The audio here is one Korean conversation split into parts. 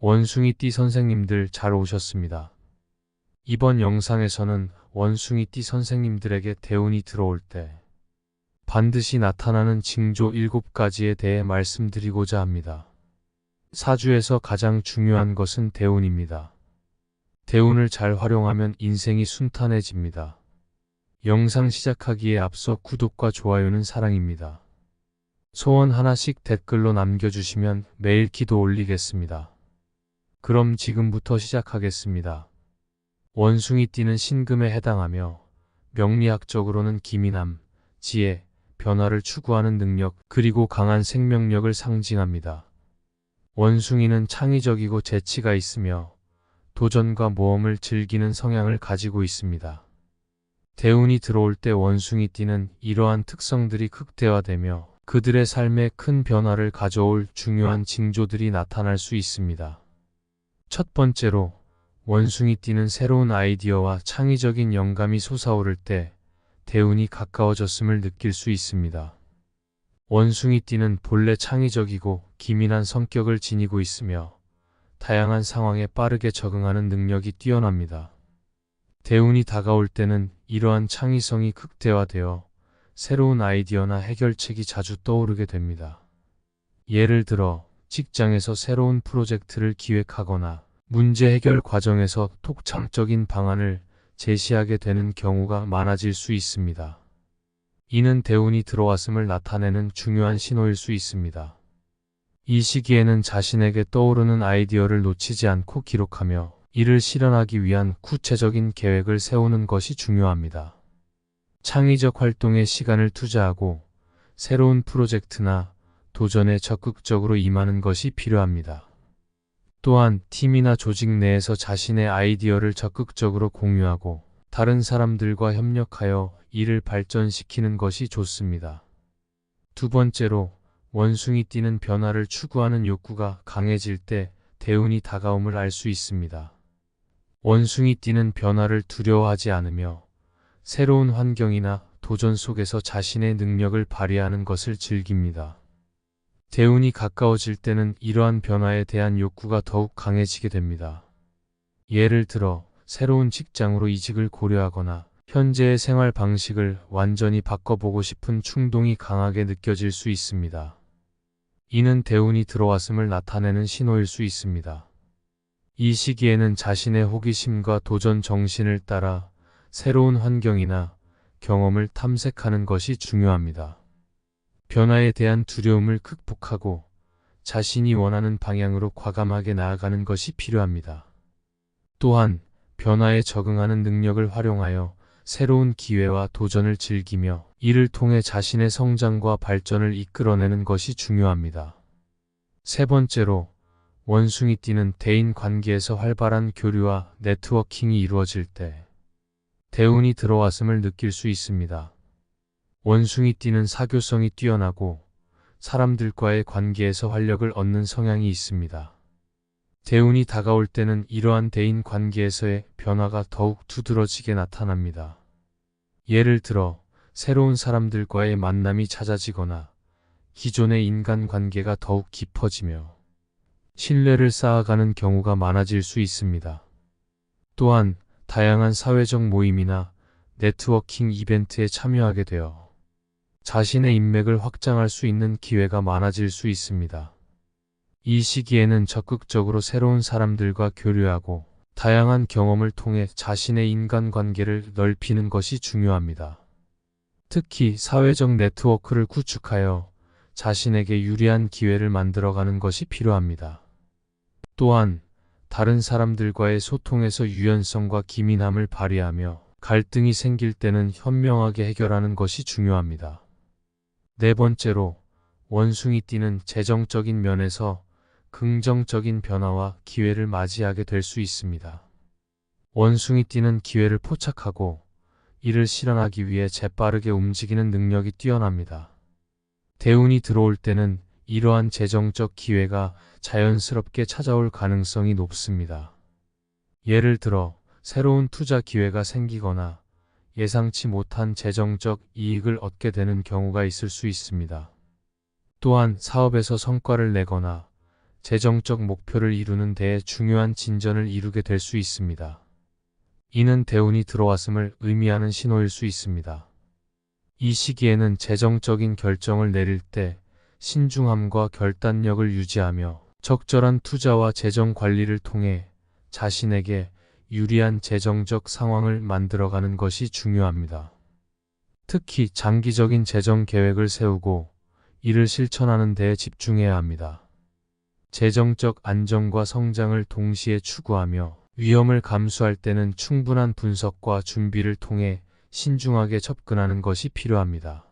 원숭이띠 선생님들 잘 오셨습니다. 이번 영상에서는 원숭이띠 선생님들에게 대운이 들어올 때 반드시 나타나는 징조 7가지에 대해 말씀드리고자 합니다. 사주에서 가장 중요한 것은 대운입니다. 대운을 잘 활용하면 인생이 순탄해집니다. 영상 시작하기에 앞서 구독과 좋아요는 사랑입니다. 소원 하나씩 댓글로 남겨주시면 매일 기도 올리겠습니다. 그럼 지금부터 시작하겠습니다. 원숭이띠는 신금에 해당하며 명리학적으로는 기민함, 지혜, 변화를 추구하는 능력, 그리고 강한 생명력을 상징합니다. 원숭이는 창의적이고 재치가 있으며 도전과 모험을 즐기는 성향을 가지고 있습니다. 대운이 들어올 때 원숭이띠는 이러한 특성들이 극대화되며 그들의 삶에 큰 변화를 가져올 중요한 징조들이 나타날 수 있습니다. 첫 번째로, 원숭이띠는 새로운 아이디어와 창의적인 영감이 솟아오를 때 대운이 가까워졌음을 느낄 수 있습니다. 원숭이띠는 본래 창의적이고 기민한 성격을 지니고 있으며 다양한 상황에 빠르게 적응하는 능력이 뛰어납니다. 대운이 다가올 때는 이러한 창의성이 극대화되어 새로운 아이디어나 해결책이 자주 떠오르게 됩니다. 예를 들어 직장에서 새로운 프로젝트를 기획하거나 문제 해결 과정에서 독창적인 방안을 제시하게 되는 경우가 많아질 수 있습니다. 이는 대운이 들어왔음을 나타내는 중요한 신호일 수 있습니다. 이 시기에는 자신에게 떠오르는 아이디어를 놓치지 않고 기록하며 이를 실현하기 위한 구체적인 계획을 세우는 것이 중요합니다. 창의적 활동에 시간을 투자하고 새로운 프로젝트나 도전에 적극적으로 임하는 것이 필요합니다. 또한 팀이나 조직 내에서 자신의 아이디어를 적극적으로 공유하고 다른 사람들과 협력하여 일을 발전시키는 것이 좋습니다. 두 번째로, 원숭이띠는 변화를 추구하는 욕구가 강해질 때 대운이 다가옴을 알 수 있습니다. 원숭이띠는 변화를 두려워하지 않으며 새로운 환경이나 도전 속에서 자신의 능력을 발휘하는 것을 즐깁니다. 대운이 가까워질 때는 이러한 변화에 대한 욕구가 더욱 강해지게 됩니다. 예를 들어 새로운 직장으로 이직을 고려하거나 현재의 생활 방식을 완전히 바꿔보고 싶은 충동이 강하게 느껴질 수 있습니다. 이는 대운이 들어왔음을 나타내는 신호일 수 있습니다. 이 시기에는 자신의 호기심과 도전 정신을 따라 새로운 환경이나 경험을 탐색하는 것이 중요합니다. 변화에 대한 두려움을 극복하고 자신이 원하는 방향으로 과감하게 나아가는 것이 필요합니다. 또한 변화에 적응하는 능력을 활용하여 새로운 기회와 도전을 즐기며 이를 통해 자신의 성장과 발전을 이끌어내는 것이 중요합니다. 세 번째로, 원숭이띠는 대인 관계에서 활발한 교류와 네트워킹이 이루어질 때 대운이 들어왔음을 느낄 수 있습니다. 원숭이띠는 사교성이 뛰어나고 사람들과의 관계에서 활력을 얻는 성향이 있습니다. 대운이 다가올 때는 이러한 대인 관계에서의 변화가 더욱 두드러지게 나타납니다. 예를 들어 새로운 사람들과의 만남이 잦아지거나 기존의 인간관계가 더욱 깊어지며 신뢰를 쌓아가는 경우가 많아질 수 있습니다. 또한 다양한 사회적 모임이나 네트워킹 이벤트에 참여하게 되어 자신의 인맥을 확장할 수 있는 기회가 많아질 수 있습니다. 이 시기에는 적극적으로 새로운 사람들과 교류하고 다양한 경험을 통해 자신의 인간관계를 넓히는 것이 중요합니다. 특히 사회적 네트워크를 구축하여 자신에게 유리한 기회를 만들어가는 것이 필요합니다. 또한 다른 사람들과의 소통에서 유연성과 기민함을 발휘하며 갈등이 생길 때는 현명하게 해결하는 것이 중요합니다. 네 번째로, 원숭이띠는 재정적인 면에서 긍정적인 변화와 기회를 맞이하게 될 수 있습니다. 원숭이띠는 기회를 포착하고 이를 실현하기 위해 재빠르게 움직이는 능력이 뛰어납니다. 대운이 들어올 때는 이러한 재정적 기회가 자연스럽게 찾아올 가능성이 높습니다. 예를 들어 새로운 투자 기회가 생기거나 예상치 못한 재정적 이익을 얻게 되는 경우가 있을 수 있습니다. 또한 사업에서 성과를 내거나 재정적 목표를 이루는 데에 중요한 진전을 이루게 될 수 있습니다. 이는 대운이 들어왔음을 의미하는 신호일 수 있습니다. 이 시기에는 재정적인 결정을 내릴 때 신중함과 결단력을 유지하며 적절한 투자와 재정 관리를 통해 자신에게 유리한 재정적 상황을 만들어가는 것이 중요합니다. 특히 장기적인 재정 계획을 세우고 이를 실천하는 데에 집중해야 합니다. 재정적 안정과 성장을 동시에 추구하며 위험을 감수할 때는 충분한 분석과 준비를 통해 신중하게 접근하는 것이 필요합니다.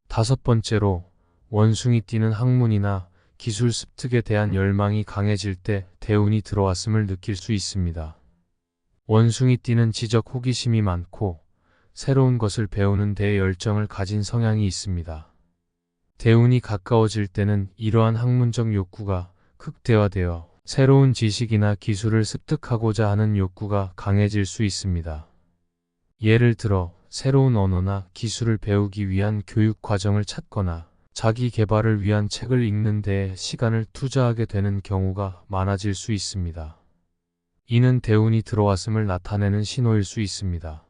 다섯 번째로, 원숭이 띠는 학문이나 기술 습득에 대한 열망이 강해질 때 대운이 들어왔음을 느낄 수 있습니다. 원숭이 띠는 지적 호기심이 많고 새로운 것을 배우는 데에 열정을 가진 성향이 있습니다. 대운이 가까워질 때는 이러한 학문적 욕구가 극대화되어 새로운 지식이나 기술을 습득하고자 하는 욕구가 강해질 수 있습니다. 예를 들어 새로운 언어나 기술을 배우기 위한 교육 과정을 찾거나 자기 개발을 위한 책을 읽는 데에 시간을 투자하게 되는 경우가 많아질 수 있습니다. 이는 대운이 들어왔음을 나타내는 신호일 수 있습니다.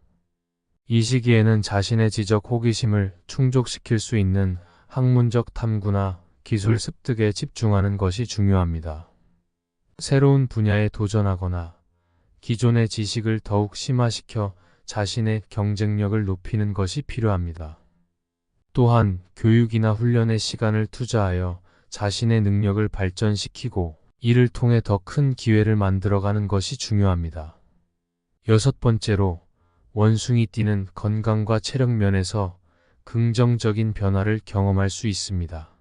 이 시기에는 자신의 지적 호기심을 충족시킬 수 있는 학문적 탐구나 기술 습득에 집중하는 것이 중요합니다. 새로운 분야에 도전하거나 기존의 지식을 더욱 심화시켜 자신의 경쟁력을 높이는 것이 필요합니다. 또한 교육이나 훈련에 시간을 투자하여 자신의 능력을 발전시키고 이를 통해 더 큰 기회를 만들어가는 것이 중요합니다. 여섯 번째로, 원숭이 띠는 건강과 체력 면에서 긍정적인 변화를 경험할 수 있습니다.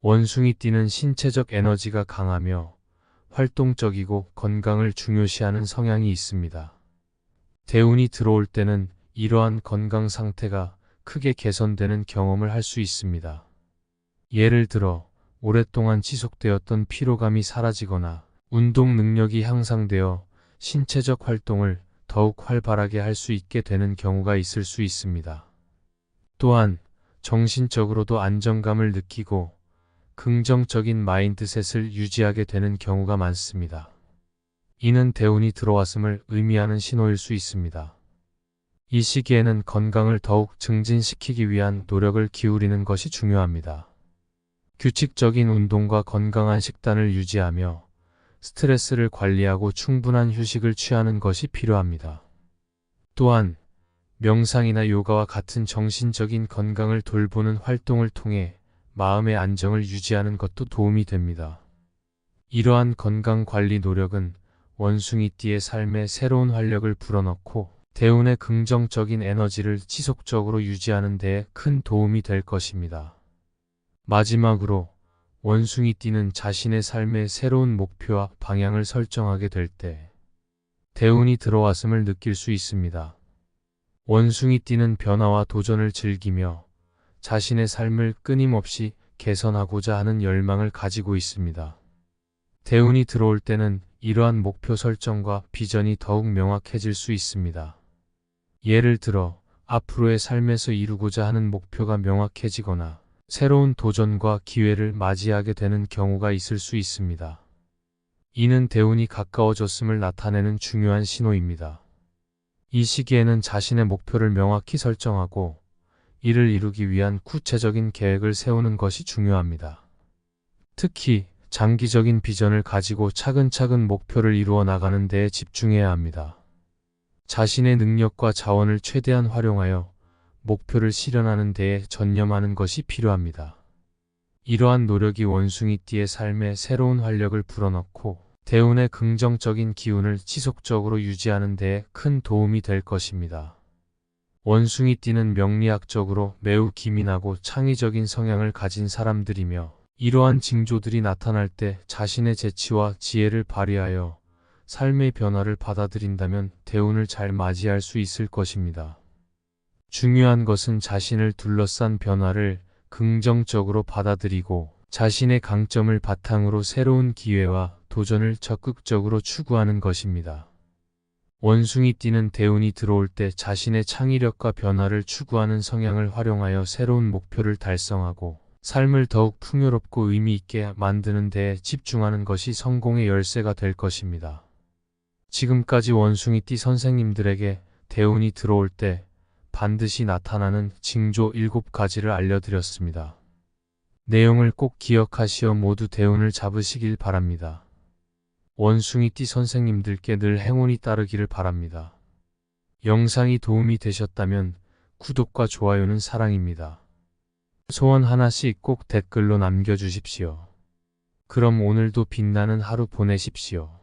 원숭이 띠는 신체적 에너지가 강하며 활동적이고 건강을 중요시하는 성향이 있습니다. 대운이 들어올 때는 이러한 건강 상태가 크게 개선되는 경험을 할 수 있습니다. 예를 들어 오랫동안 지속되었던 피로감이 사라지거나 운동 능력이 향상되어 신체적 활동을 더욱 활발하게 할 수 있게 되는 경우가 있을 수 있습니다. 또한 정신적으로도 안정감을 느끼고 긍정적인 마인드셋을 유지하게 되는 경우가 많습니다. 이는 대운이 들어왔음을 의미하는 신호일 수 있습니다. 이 시기에는 건강을 더욱 증진시키기 위한 노력을 기울이는 것이 중요합니다. 규칙적인 운동과 건강한 식단을 유지하며 스트레스를 관리하고 충분한 휴식을 취하는 것이 필요합니다. 또한 명상이나 요가와 같은 정신적인 건강을 돌보는 활동을 통해 마음의 안정을 유지하는 것도 도움이 됩니다. 이러한 건강관리 노력은 원숭이띠의 삶에 새로운 활력을 불어넣고 대운의 긍정적인 에너지를 지속적으로 유지하는 데에 큰 도움이 될 것입니다. 마지막으로, 원숭이띠는 자신의 삶의 새로운 목표와 방향을 설정하게 될 때 대운이 들어왔음을 느낄 수 있습니다. 원숭이띠는 변화와 도전을 즐기며 자신의 삶을 끊임없이 개선하고자 하는 열망을 가지고 있습니다. 대운이 들어올 때는 이러한 목표 설정과 비전이 더욱 명확해질 수 있습니다. 예를 들어 앞으로의 삶에서 이루고자 하는 목표가 명확해지거나 새로운 도전과 기회를 맞이하게 되는 경우가 있을 수 있습니다. 이는 대운이 가까워졌음을 나타내는 중요한 신호입니다. 이 시기에는 자신의 목표를 명확히 설정하고 이를 이루기 위한 구체적인 계획을 세우는 것이 중요합니다. 특히 장기적인 비전을 가지고 차근차근 목표를 이루어 나가는 데에 집중해야 합니다. 자신의 능력과 자원을 최대한 활용하여 목표를 실현하는 데에 전념하는 것이 필요합니다. 이러한 노력이 원숭이띠의 삶에 새로운 활력을 불어넣고 대운의 긍정적인 기운을 지속적으로 유지하는 데에 큰 도움이 될 것입니다. 원숭이띠는 명리학적으로 매우 기민하고 창의적인 성향을 가진 사람들이며 이러한 징조들이 나타날 때 자신의 재치와 지혜를 발휘하여 삶의 변화를 받아들인다면 대운을 잘 맞이할 수 있을 것입니다. 중요한 것은 자신을 둘러싼 변화를 긍정적으로 받아들이고 자신의 강점을 바탕으로 새로운 기회와 도전을 적극적으로 추구하는 것입니다. 원숭이띠는 대운이 들어올 때 자신의 창의력과 변화를 추구하는 성향을 활용하여 새로운 목표를 달성하고 삶을 더욱 풍요롭고 의미 있게 만드는 데에 집중하는 것이 성공의 열쇠가 될 것입니다. 지금까지 원숭이띠 선생님들에게 대운이 들어올 때 반드시 나타나는 징조 7가지를 알려드렸습니다. 내용을 꼭 기억하시어 모두 대운을 잡으시길 바랍니다. 원숭이띠 선생님들께 늘 행운이 따르기를 바랍니다. 영상이 도움이 되셨다면 구독과 좋아요는 사랑입니다. 소원 하나씩 꼭 댓글로 남겨주십시오. 그럼 오늘도 빛나는 하루 보내십시오.